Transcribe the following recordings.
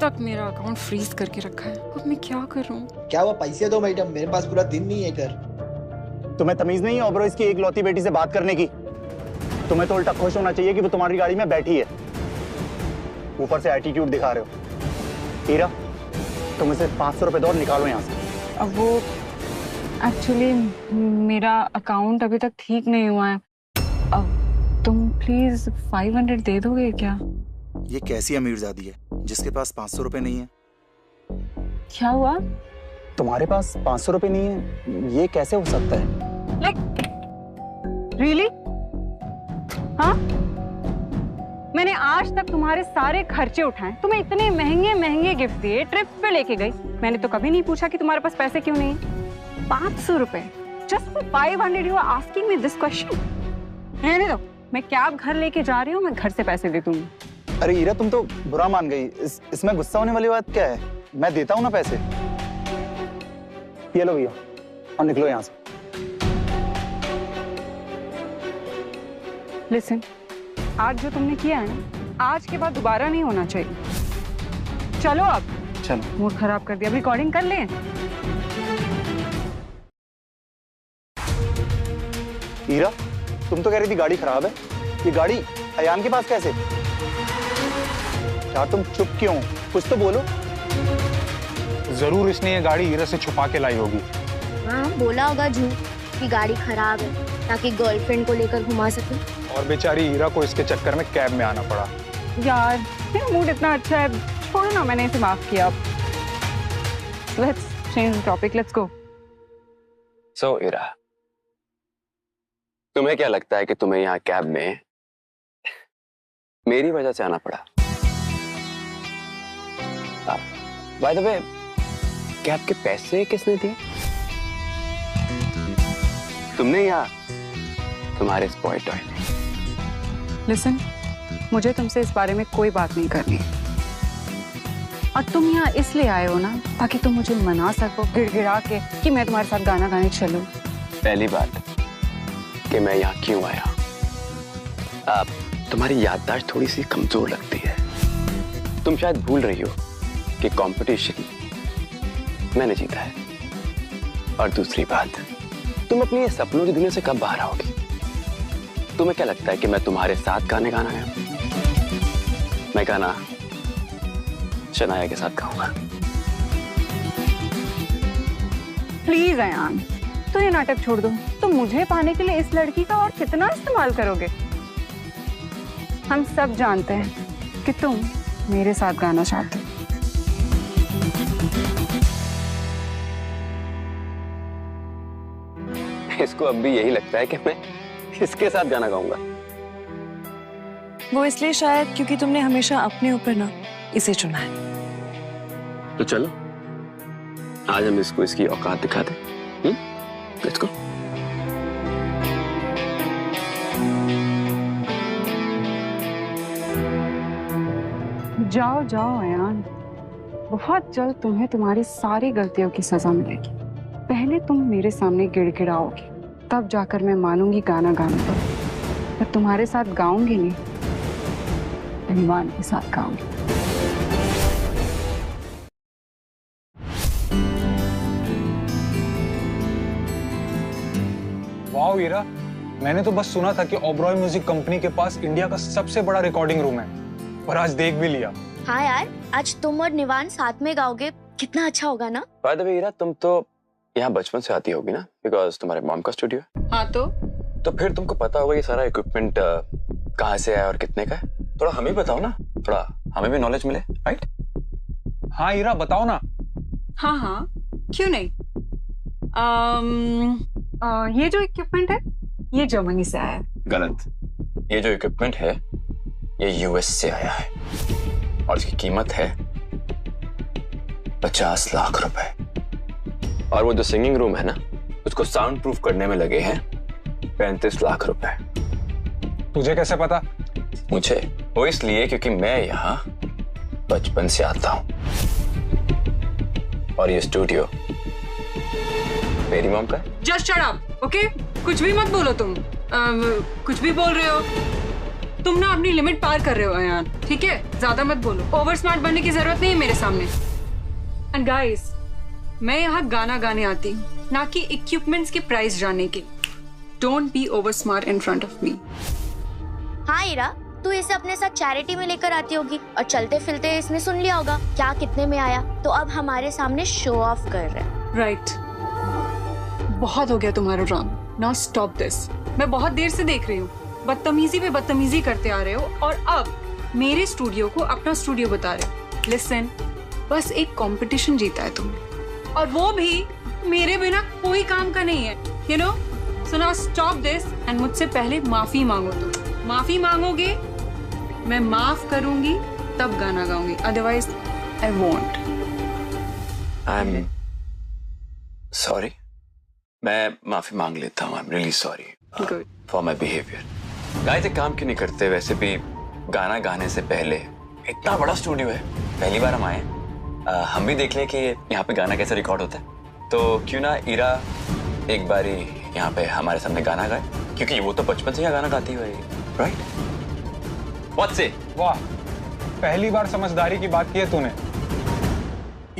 तक मेरा account freeze करके रखा है। अब मैं क्या करूं? क्या हुआ? पैसे दो मैडम, मेरे पास पूरा दिन नहीं है इधर। तुम्हें तमीज नहीं है ओबरॉय की एक लौती बेटी से बात करने की? तुम्हें तो उल्टा खुश होना चाहिए कि वो तुम्हारी गाड़ी में बैठी है, ऊपर से एटीट्यूड दिखा रहे हो। हीरा, तुम इसे 500 रुपए दो और निकालो यहाँ से। अब वो एक्चुअली मेरा अकाउंट अभी तक ठीक नहीं हुआ है। अब तुम प्लीज 500 दे दोगे क्या? ये कैसी अमीरजादी है जिसके पास 500 रुपए नहीं है? क्या हुआ? तुम्हारे पास 500 रुपए नहीं है, ये कैसे हो सकता है? Like really? हाँ, मैंने आज तक तुम्हारे सारे खर्चे उठाए, तुम्हें इतने महंगे महंगे गिफ्ट दिए, ट्रिप पे लेके गई, मैंने तो कभी नहीं पूछा कि तुम्हारे पास पैसे क्यों नहीं है। 500 रुपए just for 500 you are asking me this question. रहने दो, मैं कैब घर लेके जा रही हूँ, मैं घर से पैसे दे दूंगी। अरे हीरा, तुम तो बुरा मान गई। इसमें गुस्सा होने वाली बात क्या है? मैं देता हूँ ना पैसे। ये लो भैया और निकलो यहाँ से। लिसन, आज जो तुमने किया है ना, आज के बाद दोबारा नहीं होना चाहिए। चलो अब, चलो। मूड खराब कर दिया। अब रिकॉर्डिंग कर लें? हीरा, तुम तो कह रही थी गाड़ी खराब है, ये गाड़ी अयान के पास कैसे? यार तुम चुप क्यों? कुछ तो बोलो। जरूर इसने ये गाड़ी हीरा से छुपा के लाई होगी। हाँ, बोला होगा झूठ कि गाड़ी खराब है ताकि गर्लफ्रेंड को लेकर घुमा सके। और बेचारी हीरा को इसके चक्कर में कैब में आना पड़ा। यार मेरा मूड इतना अच्छा है, छोड़ो ना, मैंने इसे माफ किया। Let's change topic, let's go. So Heera, तुम्हें क्या लगता है कि तुम्हें यहाँ कैब में मेरी वजह से आना पड़ा? बाय द वे, कैब के पैसे किसने दिए? तुमने या तुम्हारे स्पॉय टॉय ने? लिसन, मुझे तुमसे इस बारे में कोई बात नहीं करनी, और तुम यहाँ इसलिए आए हो ना ताकि तुम मुझे मना सको गिड़गिड़ा के कि मैं तुम्हारे साथ गाना गाने चलूं। पहली बात कि मैं यहाँ क्यों आया, तुम्हारी याददाश्त थोड़ी सी कमजोर लगती है। तुम शायद भूल रही हो कि कंपटीशन मैंने जीता है। और दूसरी बात, तुम अपनी सपनों की दुनिया से कब बाहर आओगी? तुम्हें क्या लगता है कि मैं तुम्हारे साथ गाने गाना है? मैं गाना शनाया के साथ गाऊंगा। प्लीज अयान, तो ये नाटक छोड़ दो। तुम मुझे पाने के लिए इस लड़की का और कितना इस्तेमाल करोगे? हम सब जानते हैं कि तुम मेरे साथ गाना चाहते हो। इसको अब भी यही लगता है कि मैं इसके साथ गाना गाऊंगा। वो इसलिए शायद क्योंकि तुमने हमेशा अपने ऊपर ना इसे चुना है। तो चलो आज हम इसको इसकी औकात दिखा दें। Let's go. जाओ जाओ अयान, बहुत जल्द तुम्हें तुम्हारी सारी गलतियों की सजा मिलेगी। पहले तुम मेरे सामने गिड़गिड़ाओगे, तब जाकर मैं मानूंगी गाना गाने को। मैं तुम्हारे साथ गाऊंगी नहीं, निवान के साथ गाऊंगी। वाह हीरा, मैंने तो बस सुना था कि ओबरॉय म्यूजिक कंपनी के पास इंडिया का सबसे बड़ा रिकॉर्डिंग रूम है, और आज देख भी लिया। हाँ यार, आज तुम और निवान साथ में गाओगे, कितना अच्छा होगा ना। बाय द वे हीरा, तुम तो यहाँ बचपन से आती होगी ना, बिकॉज तुम्हारे मॉम का स्टूडियो है। हाँ तो फिर तुमको पता होगा ये सारा इक्विपमेंट कहाँ से आया और कितने का है। थोड़ा हमें बताओ ना, थोड़ा हमें भी नॉलेज मिले, राइट? हाँ हीरा, बताओ ना। हाँ हाँ, क्यों नहीं। ये जो इक्विपमेंट है ये जर्मनी से आया है। गलत। ये जो इक्विपमेंट है ये यूएस से आया है, और इसकी कीमत है 50 लाख रुपए। और वो जो सिंगिंग रूम है ना, उसको साउंड प्रूफ करने में लगे हैं 35 लाख रुपए। तुझे कैसे पता? मुझे वो इसलिए क्योंकि मैं यहाँ बचपन से आता हूँ, और ये स्टूडियो मेरी मॉम का है। Just shut up, okay? कुछ भी मत बोलो तुम। कुछ भी बोल रहे हो। तुम ना अपनी लिमिट पार कर रहे हो अयान, ठीक है? ज्यादा मत बोलो, ओवर स्मार्ट बनने की जरूरत नहीं है मेरे सामने। एंड गाइस, मैं यहाँ गाना गाने आती हूँ, ना कि इक्विपमेंट्स के प्राइस जानने के। Don't be over smart in front of me. हाँ इरा, तू इसे अपने साथ चैरिटी में लेकर आती होगी और चलते फिरते इसने सुन लिया होगा क्या कितने में आया, तो अब हमारे सामने शो ऑफ कर रहा है। राइट, बहुत हो गया तुम्हारा ड्रामा। Now stop this. मैं बहुत देर से देख रही हूँ, बदतमीजी पे बदतमीजी करते आ रहे हो और अब मेरे स्टूडियो को अपना स्टूडियो बता रहे हो। लिसन, बस एक कंपटीशन जीता है तुमने, और वो भी मेरे बिना कोई काम का नहीं है, you know. So now stop this and मुझसे पहले माफी मांगो। तुम माफी मांगोगे, मैं माफ करूंगी, तब गाना गाऊंगी, otherwise I won't. I am sorry, मैं माफी मांग लेता हूँ। I am really sorry good. For my behaviour. Guys, एक काम क्यों नहीं करते? वैसे भी गाना गाने से पहले इतना बड़ा स्टूडियो है, पहली बार हम आए, हम भी देख लें कि यहाँ पे गाना कैसे रिकॉर्ड होता है। तो क्यों ना ईरा एक बारी यहाँ पे हमारे सामने गाना गाए, क्योंकि वो तो बचपन से यहाँ गाना गाती हुई है, राइट? व्हाट से? वाह, पहली बार समझदारी की बात की है तूने।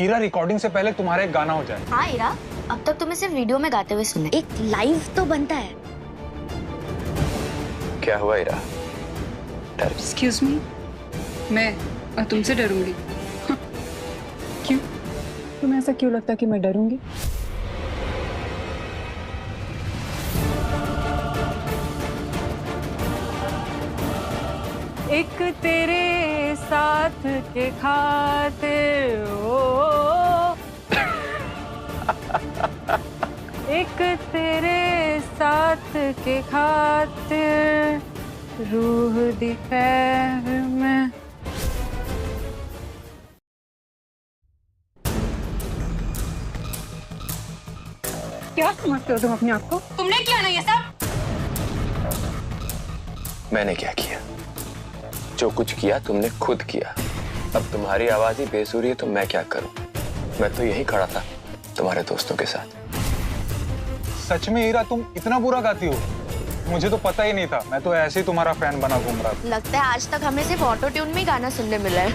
ईरा, रिकॉर्डिंग से पहले तुम्हारा एक गाना हो जाए। हाँ इरा, अब तक तुम्हें सिर्फ वीडियो में गाते हुए सुना, एक लाइव तो बनता है। क्या हुआ ईरा? डर? एक्सक्यूज मी, मैं और तुमसे डरूंगी? क्यों? तुम्हें ऐसा क्यों लगता कि मैं डरूंगी? एक तेरे साथ के खातिर ओ, एक तेरे साथ के खातिर रूह दी खैर में। क्या समझते हो तुम अपने आप को? तुमने किया ना ये सब? मैंने क्या किया? जो कुछ किया तुमने खुद किया। अब तुम्हारी आवाज ही बेसुरी है तो मैं क्या करूं? मैं तो यही खड़ा था तुम्हारे दोस्तों के साथ। सच में ईरा, तुम इतना बुरा गाती हो? मुझे तो पता ही नहीं था, मैं तो ऐसे ही तुम्हारा फैन बना घूम रहा था। लगता है आज तक हमें सिर्फ ऑटो ट्यून में गाना सुनने मिला है।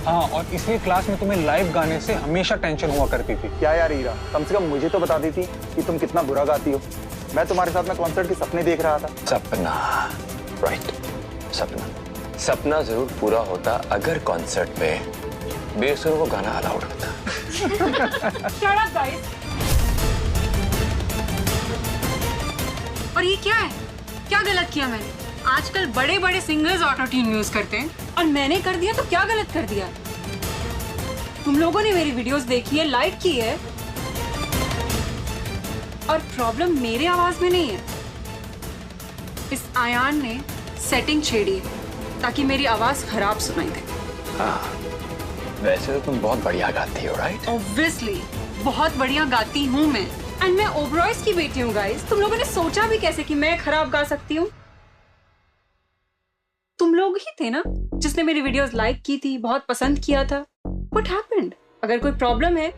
हाँ, और इसलिए क्लास में तुम्हें लाइव गाने से हमेशा टेंशन हुआ करती थी। क्या यार ईरा, कम से कम मुझे तो बता देती कि तुम कितना बुरा गाती हो। मैं तुम्हारे साथ में कॉन्सर्ट के सपने देख रहा था। सपना, राइट, सपना। सपना जरूर पूरा होता अगर कॉन्सर्ट में बेसुरों को गाना अलाउड होता। Shut up, guys. और ये क्या है? क्या गलत किया मैंने? आजकल बड़े बड़े सिंगर्स ऑटो ट्यून यूज करते हैं और मैंने कर दिया तो क्या गलत कर दिया? तुम लोगों ने मेरी वीडियोस देखी है, लाइक की है, और प्रॉब्लम मेरे आवाज में नहीं है। इस आयान ने सेटिंग छेड़ी है ताकि मेरी आवाज खराब सुनाई दे। हाँ, वैसे तो तुम बहुत बढ़िया गाती हो, राइट? ऑब्वियसली बहुत बढ़िया गाती हूँ मैं, एंड मैं ओबरॉयज की बेटी हूँ गाइस। तुम लोगों ने सोचा भी कैसे कि मैं खराब गा सकती हूँ? तुम लोग ही थे ना जिसने मेरी वीडियोस लाइक की थी, बहुत पसंद किया था। What happened? अगर कोई प्रॉब्लम है,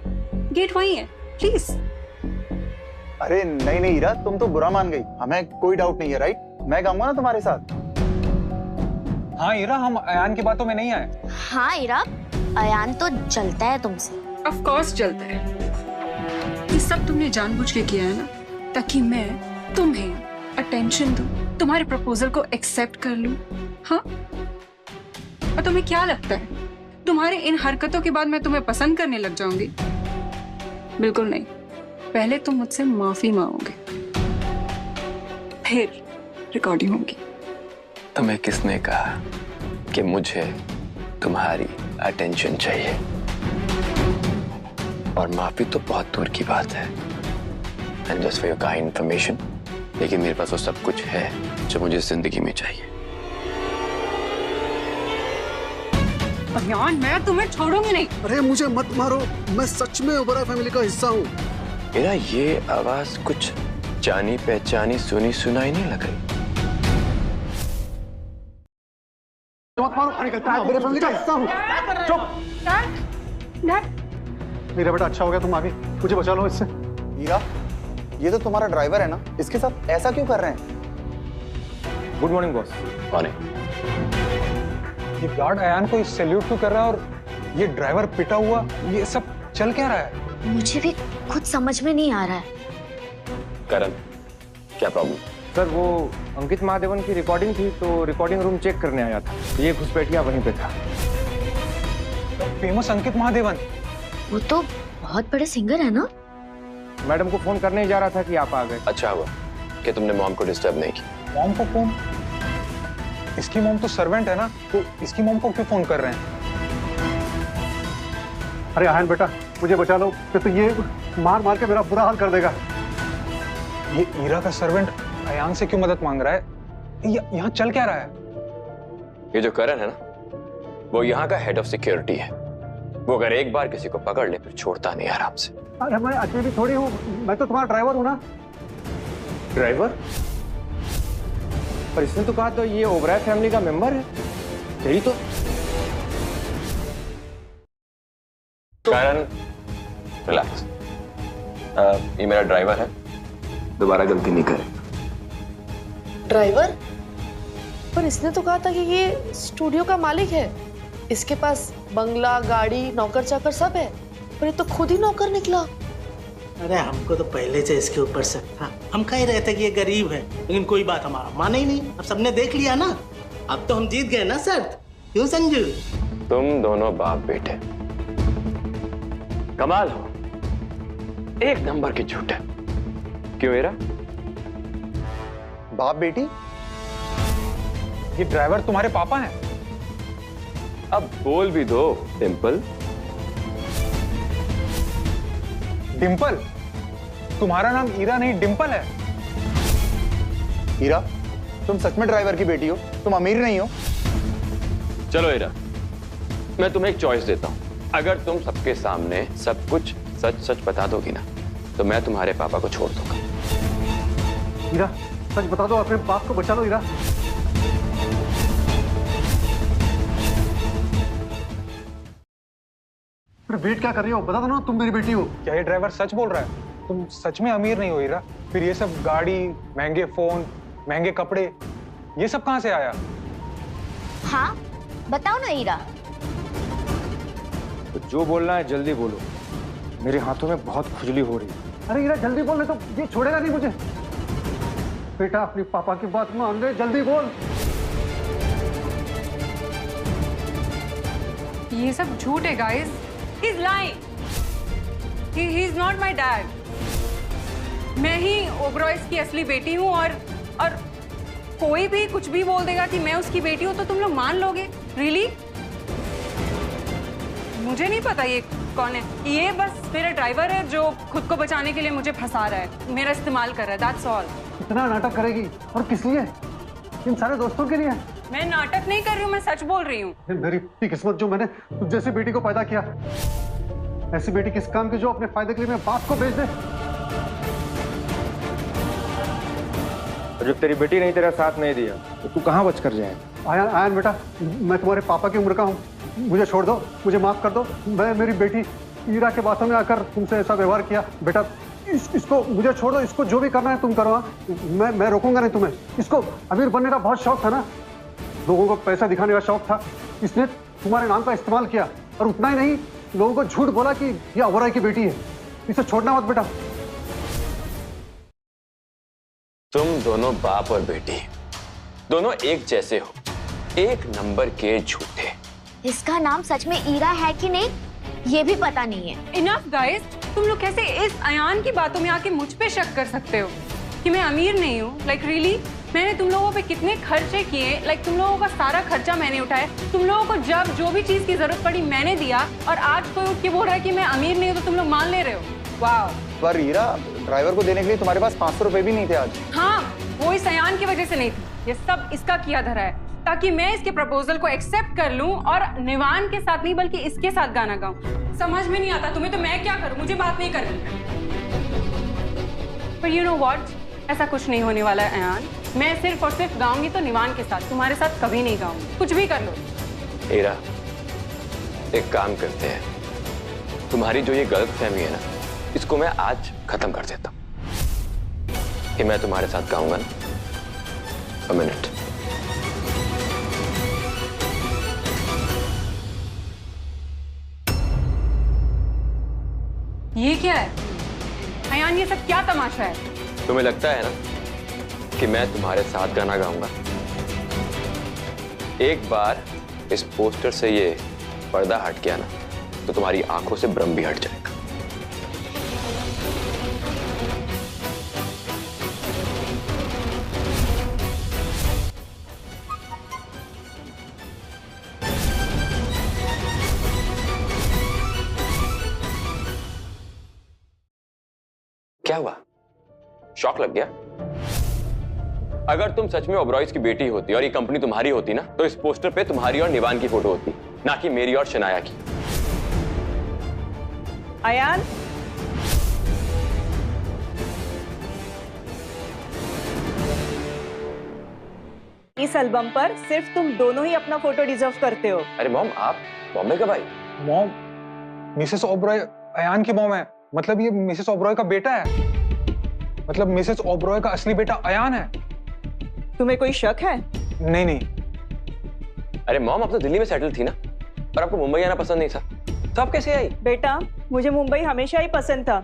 गेट वही है, प्लीज। अरे नहीं नहीं ईरा, तुम तो बुरा मान गई, हमें कोई डाउट नहीं है, राइट? मैं गाऊंगा ना तुम्हारे साथ। हाँ ईरा, हम अयान की बातों में नहीं आए। हाँ इरा, अयान तो जलता है तुमसे। ऑफ कोर्स जलता है। ये सब तुमने जानबूझ के किया है ना, ताकि मैं तुम्हें अटेंशन दूं, तुम्हारे प्रपोजल को एक्सेप्ट कर लूं। हाँ, और तुम्हें क्या लगता है तुम्हारे इन हरकतों के बाद मैं तुम्हें पसंद करने लग जाऊंगी? बिल्कुल नहीं। पहले तुम मुझसे माफी मांगोगे, फिर रिकॉर्डिंग होगी। तुम्हें किसने कहा कि मुझे तुम्हारी अटेंशन चाहिए? और माफी तो बहुत दूर की बात है। And just for your kind information, लेकिन मेरे पास वो सब कुछ है जो मुझे जिंदगी में चाहिए। अयान, मैं तुम्हें छोड़ूंगी नहीं। अरे मुझे मत मारो, मैं सच में ओबेरॉय फैमिली का हिस्सा हूँ। मेरा ये आवाज कुछ जानी पहचानी सुनी सुनाई नहीं लग रही। मत मारो, मैं ओबेरॉय फैमिली का हिस्सा हूँ। चुप। मेरा बेटा अच्छा हो गया तुम आ गई, मुझे बचा लो इससे। ईरा, ये तो तुम्हारा ड्राइवर है ना, इसके साथ ऐसा क्यों कर रहे हैं? Good morning boss. कौन है? ये गार्ड अयान को सैल्यूट क्यों कर रहा है और ये ड्राइवर पिटा हुआ, ये सब चल क्या रहा है? मुझे भी खुद समझ में नहीं आ रहा है। करण, क्या प्रॉब्लम? सर वो अंकित महादेवन की रिकॉर्डिंग थी तो रिकॉर्डिंग रूम चेक करने आया था, ये घुसपैठिया वहीं पे था। फेमस अंकित महादेवन, वो तो बहुत बड़े सिंगर है ना? मैडम को फोन करने ही जा रहा था कि आप आ गए। अच्छा हुआ कि तुमने मॉम को डिस्टर्ब नहीं किया। मॉम को फोन? इसकी मॉम तो सर्वेंट है ना, तो इसकी मॉम को क्यों फोन कर रहे हैं? अरे आयन बेटा, मुझे बचा लो, तो ये मार मार के मेरा बुरा हाल कर देगा। ये ईरा का सर्वेंट अयान से क्यों मदद मांग रहा है? यहाँ चल क्या रहा है? ये जो करण है ना, वो यहाँ का हेड ऑफ सिक्योरिटी है। वो अगर एक बार किसी को पकड़ ले फिर छोड़ता नहीं आराम से। अरे मैं अकेली थोड़ी हूँ, मैं तो तुम्हारा ड्राइवर हूँ ना। ड्राइवर? पर इसने तो कहा तो ये ओबराय फैमिली का मेंबर है, यही तो। करण, रिलैक्स। ये मेरा ड्राइवर है, दोबारा गलती नहीं करेगा। ड्राइवर? पर इसने तो कहा था कि ये स्टूडियो का मालिक है, इसके पास बंगला, गाड़ी, नौकर चाकर सब है, पर ये तो खुद ही नौकर निकला। अरे हमको तो पहले से इसके ऊपर शक था। हम कह रहे थे कि ये गरीब है, लेकिन कोई बात हमारा माने ही नहीं। अब सबने देख लिया ना, अब तो हम जीत गए ना शर्त। क्यों संजू? तुम दोनों बाप बेटे कमाल हो, एक नंबर के झूठे। क्यों ईरा? बाप बेटी? ये ड्राइवर तुम्हारे पापा हैं? अब बोल भी दो डिंपल। डिंपल? तुम्हारा नाम ईरा नहीं डिंपल है। हीरा, तुम सच में ड्राइवर की बेटी हो? तुम अमीर नहीं हो? चलो ईरा, मैं तुम्हें एक चॉइस देता हूं। अगर तुम सबके सामने सब कुछ सच सच बता दोगी ना, तो मैं तुम्हारे पापा को छोड़ दूंगा। हीरा, सच बता दो, अपने बाप को बचा लो हीरा। वेट क्या कर रही हो? बता दो ना, तुम मेरी बेटी हो। क्या ये ड्राइवर सच बोल रहा है? तुम सच में अमीर नहीं हो ईरा? फिर ये सब गाड़ी, महंगे फोन, महंगे कपड़े, ये सब कहां से आया? हाँ बताओ ना ईरा। तो जो बोलना है जल्दी बोलो, मेरे हाथों में बहुत खुजली हो रही है। अरे हीरा, जल्दी बोल, नहीं तो ये छोड़ेगा नहीं मुझे। बेटा अपनी पापा की बात मान ले, जल्दी बोल। ये सब झूठ है guys. He is lying. He is not my dad. मैं ही ओबरॉयज की असली बेटी हूँ और कोई भी कुछ भी बोल देगा कि मैं उसकी बेटी हूँ तो तुम लोग मान लोगे? रियली? मुझे नहीं पता ये कौन है। ये बस मेरा ड्राइवर है जो खुद को बचाने के लिए मुझे फंसा रहा है, मेरा इस्तेमाल कर रहा है, दैट्स ऑल। इतना नाटक करेगी? और किस लिए? इन सारे दोस्तों के लिए? मैं नाटक नहीं कर रही हूँ, मैं सच बोल रही हूँ। मेरी किस्मत जो मैंने तुझ जैसी बेटी को पैदा किया। ऐसी बेटी किस काम की जो अपने फायदे के लिए मेरे बाप को बेच दे। जब तेरी बेटी नहीं तेरा साथ नहीं दिया तो तू कहाँ बच कर जाएगा? आयन बेटा, मैं तुम्हारे पापा की उम्र का हूँ, मुझे छोड़ दो, मुझे माफ कर दो। मैं मेरी बेटी ईरा के बातों में आकर तुमसे ऐसा व्यवहार किया। बेटा इसको मुझे छोड़ दो, इसको जो भी करना है तुम करो। मैं रोकूंगा नहीं तुम्हें। इसको अमीर बनने का बहुत शौक था ना, लोगों को पैसा दिखाने का शौक था, इसने तुम्हारे नाम का इस्तेमाल किया। और उतना ही नहीं, लोगों को झूठ बोला कि ये ओबरॉय की बेटी है। इसे छोड़ना मत बेटा। तुम दोनों बाप और बेटी दोनों एक जैसे हो, एक नंबर के झूठे। इसका नाम सच में ईरा है कि नहीं ये भी पता नहीं है। इनफ गाइस, तुम लोग कैसे इस अयान की बातों में आके मुझ पे शक कर सकते हो कि मैं अमीर नहीं हूँ? Like really? मैंने तुम लोगों पे कितने खर्चे किए, लाइक तुम लोगों का सारा खर्चा मैंने उठाया। तुम लोगों को जब जो भी चीज की जरूरत पड़ी मैंने दिया, और आज कोई उठ के बोल रहा है कि मैं अमीर नहीं हूँ तो तुम लोग मान ले रहे हो? वाह। पर हीरा, ड्राइवर को देने के लिए तुम्हारे पास 500 रुपए भी नहीं थे आज। हाँ, वो इस अयान की वजह से नहीं थी। ये सब इसका किया धरा है ताकि मैं इसके प्रपोजल को एक्सेप्ट कर लूं और निवान के साथ नहीं बल्कि इसके साथ गाना गाऊं। समझ में नहीं आता तुम्हें तो मैं क्या करूं? मुझे बात नहीं करनी। पर यू नो व्हाट, ऐसा कुछ नहीं होने वाला है अयान। मैं सिर्फ और सिर्फ गाऊंगी तो निवान के साथ, तुम्हारे साथ कभी नहीं गाऊंगी। कुछ भी कर लो। हीरा, एक काम करते हैं, तुम्हारी जो ये गलतफहमी है ना, इसको मैं आज खत्म कर देता हूं कि मैं तुम्हारे साथ गाऊंगा ना। A minute. ये क्या है अयान, ये सब क्या तमाशा है? तुम्हें लगता है ना कि मैं तुम्हारे साथ गाना गाऊंगा? एक बार इस पोस्टर से ये पर्दा हट गया ना, तो तुम्हारी आंखों से भ्रम भी हट जाएगा। क्या हुआ? शॉक लग गया? अगर तुम सच में ओबरॉयज की बेटी होती और ये कंपनी तुम्हारी होती ना, तो इस पोस्टर पे तुम्हारी और निवान की फोटो होती, ना कि मेरी और शनाया की। अयान, इस एल्बम पर सिर्फ तुम दोनों ही अपना फोटो डिजर्व करते हो। अरे मॉम, आप बॉम्बे कब आई? मॉम, मिसेस ओबरॉय अयान की मॉम है। मतलब ये मिसेस ओबरॉय का बेटा है। मतलब मिसेस ओबरॉय का असली बेटा अयान है। तुम्हें कोई शक है? नहीं नहीं। अरे मॉम, आप तो दिल्ली में सेटल थी ना, और आपको मुंबई आना पसंद नहीं था, तो आप कैसे आई? बेटा, मुझे मुंबई हमेशा ही पसंद था,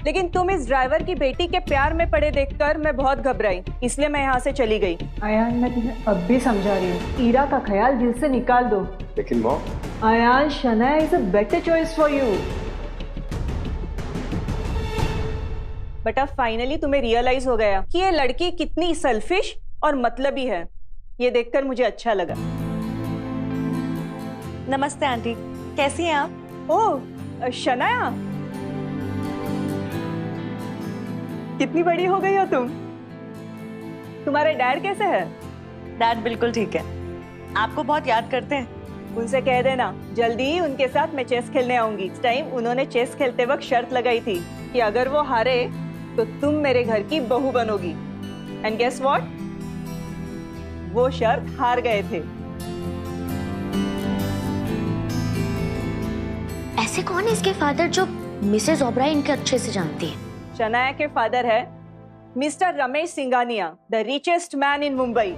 लेकिन तुम इस ड्राइवर की बेटी के प्यार में पड़े देखकर मैं बहुत घबराई, इसलिए मैं यहाँ से चली गई। अयान, मैं तुम्हें अब भी समझा रही हूँ, ईरा का ख्याल दिल से निकाल दो। लेकिन mom, Ayaan, Shanaya is a better choice for you. बेटा, फाइनली तुम्हें रियलाइज हो गया कि ये लड़की कितनी सेल्फिश और मतलबी है। ये देखकर मुझे अच्छा लगा। नमस्ते आंटी, कैसी हैं आप? ओह शनाया, कितनी बड़ी हो गई हो तुम। तुम्हारे डैड कैसे है? डैड बिल्कुल ठीक है। आपको बहुत याद करते हैं। उनसे कह देना जल्दी ही उनके साथ मैं चेस खेलने आऊंगी। इस टाइम उन्होंने चेस खेलते वक्त शर्त लगाई थी कि अगर वो हारे तो तुम मेरे घर की बहू बनोगी। एंड गेस व्हाट, वो शर्त हार गए थे। ऐसे कौन है इसके फादर जो मिसेस ओबराय इनके अच्छे से जानती है? शनाया के फादर है mister Ramesh Singhania, the richest man in Mumbai.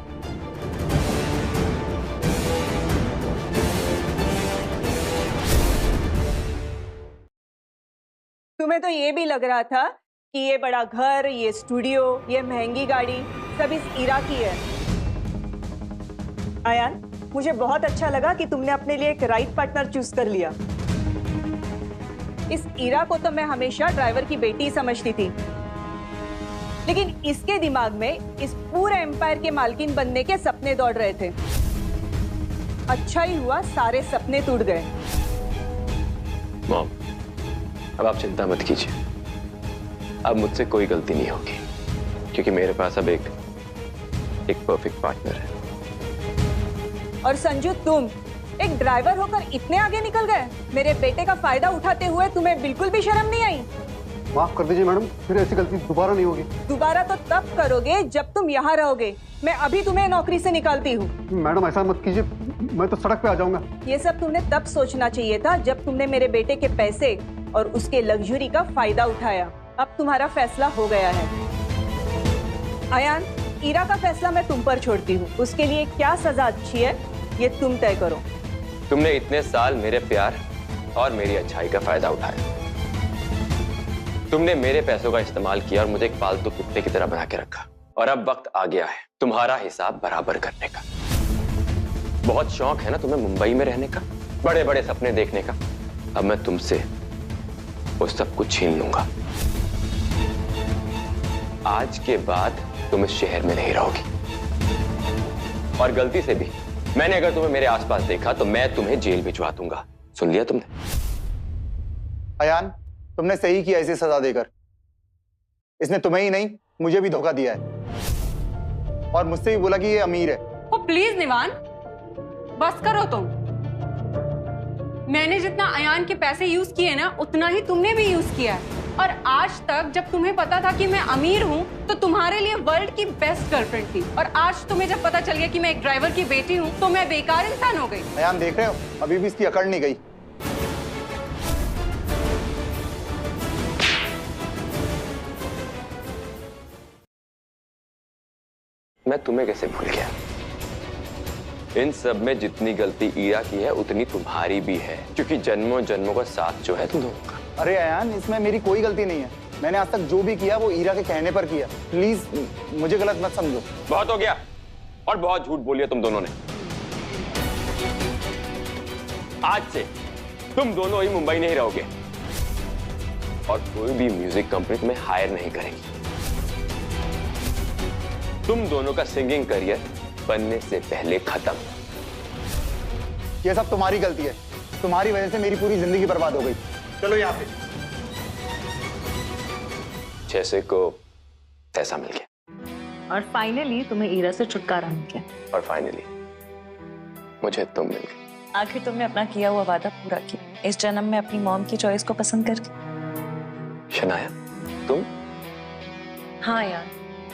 तुम्हें तो ये भी लग रहा था कि ये बड़ा घर, ये स्टूडियो, ये महंगी गाड़ी सब इस ईरा की है। अयान, मुझे बहुत अच्छा लगा कि तुमने अपने लिए एक राइट पार्टनर चूज कर लिया। इस ईरा को तो मैं हमेशा ड्राइवर की बेटी समझती थी, लेकिन इसके दिमाग में इस पूरे एम्पायर के मालकिन बनने के सपने दौड़ रहे थे। अच्छा ही हुआ सारे सपने टूट गए। मॉम, अब आप चिंता मत कीजिए, अब मुझसे कोई गलती नहीं होगी, क्योंकि मेरे पास अब एक परफेक्ट पार्टनर है। और संजू, तुम एक ड्राइवर होकर इतने आगे निकल गए। मेरे बेटे का फायदा उठाते हुए तुम्हें बिल्कुल भी शर्म नहीं आई? माफ कर दीजिए मैडम, फिर ऐसी गलती दोबारा नहीं होगी। दोबारा तो तब करोगे जब तुम यहाँ रहोगे। मैं अभी तुम्हें नौकरी से निकालती हूँ। मैडम ऐसा मत कीजिए, मैं तो सड़क पे आ जाऊंगा। ये सब तुमने तब सोचना चाहिए था जब तुमने मेरे बेटे के पैसे और उसके लग्जरी का फायदा उठाया। अब तुम्हारा फैसला हो गया है। अयान, ईरा का फैसला मैं तुम पर छोड़ती हूँ। उसके लिए क्या सजा अच्छी है ये तुम तय करो। तुमने इतने साल मेरे प्यार और मेरी अच्छाई का फायदा उठाया। तुमने मेरे पैसों का इस्तेमाल किया और मुझे एक पालतू कुत्ते की तरह बना के रखा। और अब वक्त आ गया है तुम्हारा हिसाब बराबर करने का। बहुत शौक है ना तुम्हें मुंबई में रहने का, बड़े बड़े सपने देखने का। अब मैं तुमसे वो सब कुछ छीन लूंगा। आज के बाद तुम इस शहर में नहीं रहोगी, और गलती से भी मैंने अगर तुम्हें मेरे आसपास देखा तो मैं तुम्हें जेल भिजवा दूंगा। सुन लिया तुमने? अयान, तुमने सही किया इसे सजा देकर। इसने तुम्हें ही नहीं मुझे भी धोखा दिया है, और मुझसे भी बोला कि ये अमीर है। ओ प्लीज निवान, बस करो तुम। मैंने जितना अयान के पैसे यूज किए ना, उतना ही तुमने भी यूज किया है। और आज तक जब तुम्हें पता था कि मैं अमीर हूँ तो तुम्हारे लिए वर्ल्ड की बेस्ट गर्लफ्रेंड थी, और आज तुम्हें जब पता चल गया कि मैं एक ड्राइवर की बेटी हूँ तो मैं बेकार इंसान हो गई। अयान, देख रहे हो, अभी भी इसकी अकड़ नहीं गई। मैं तुम्हें कैसे भूल गया? इन सब में जितनी गलती ईरा की है उतनी तुम्हारी भी है, क्योंकि जन्मों जन्मों का साथ जो है तुम दोनों का। अरे अयान, इसमें मेरी कोई गलती नहीं है। मैंने आज तक जो भी किया वो ईरा के कहने पर किया। प्लीज मुझे गलत मत समझो। बहुत हो गया और बहुत झूठ बोलिए तुम दोनों ने। आज से तुम दोनों ही मुंबई नहीं रहोगे और कोई भी म्यूजिक कंपनी तुम्हें हायर नहीं करेगी। तुम दोनों का सिंगिंग करियर बनने से पहले खत्म। ये सब तुम्हारी गलती है। तुम्हारी वजह से मेरी पूरी जिंदगी बर्बाद हो गई। चलो यहाँ पे। जैसे को तैसा मिल गया और फाइनली तुम्हें ईरा से छुटकारा मिल गया। और फाइनली मुझे तुम मिल गए। आखिर तुमने अपना किया हुआ वादा पूरा किया, इस जन्म में अपनी मॉम की चॉइस को पसंद करके। शनाया, तुम? हाँ यार,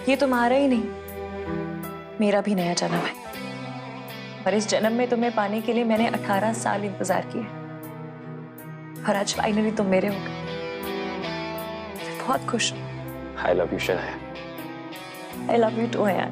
ये तुम्हारा ही नहीं, मेरा भी नया जन्म है। और इस जन्म में तुम्हें पाने के लिए मैंने 18 साल इंतजार किया और आज फाइनली तुम मेरे हो गए। मैं बहुत खुश हूँ। I love you, Shanaya. I love you too, यार।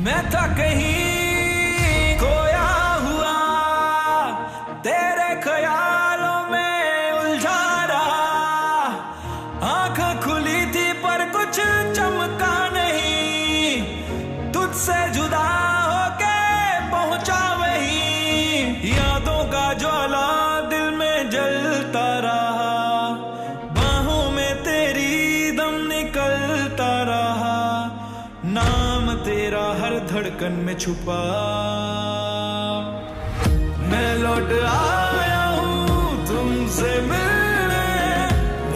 मैं था कहीं खोया हुआ, तेरे ख्यालों में उलझा रहा। आंख खुली थी पर कुछ चमका नहीं, तुझसे जुदा होके पहुंचा वही। यादों का ज्वाला दिल में जलता रहा, बाहों में तेरी दम निकलता रहा। नाम तेरा हर धड़कन में छुपा। मैं लौट आया हूँ तुमसे मिलने,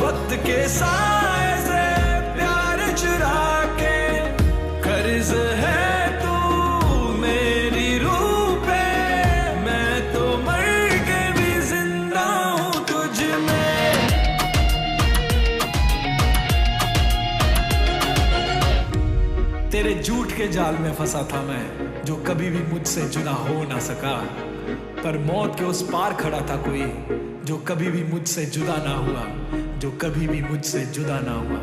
वक्त के साए से प्यार चुरा के। कर्ज है तू मेरी रूह पे, मैं तो मर के भी जिंदा हूँ तुझ में। तेरे झूठ के जाल में फंसा था मैं, जो कभी भी मुझसे जुदा हो ना सका। पर मौत के उस पार खड़ा था कोई, जो कभी भी मुझसे जुदा ना हुआ, जो कभी भी मुझसे जुदा ना हुआ।